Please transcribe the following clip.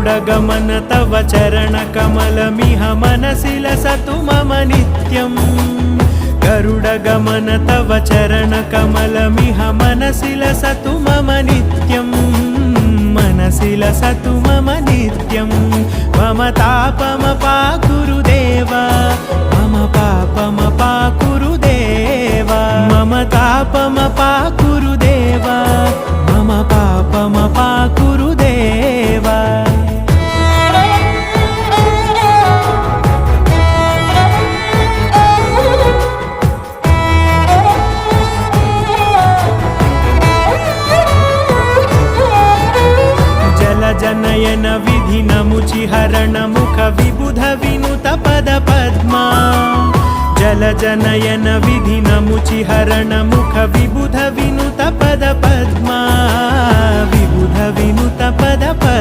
गरुडगमन तव चरणकमलमिह मनसि लसतु मम नित्यम् गरुडगमन तव चरणकमलमिह मनसि लसतु मम नित्यम् मनसि लसतु मम नित्यम् मम तापमपाकुरु देवा मम पापमपाकुरु देवा मम तापमपाकुरु देवा मम पापमपाकुरु देवा जनयन विधि नमुचिहरण मुख विबुध विनुत पद पद्मा जल जनयन विधि नमुचिहरण मुख विबुध विनुत पद पद्मा विबुध विनुत पद पद्मा।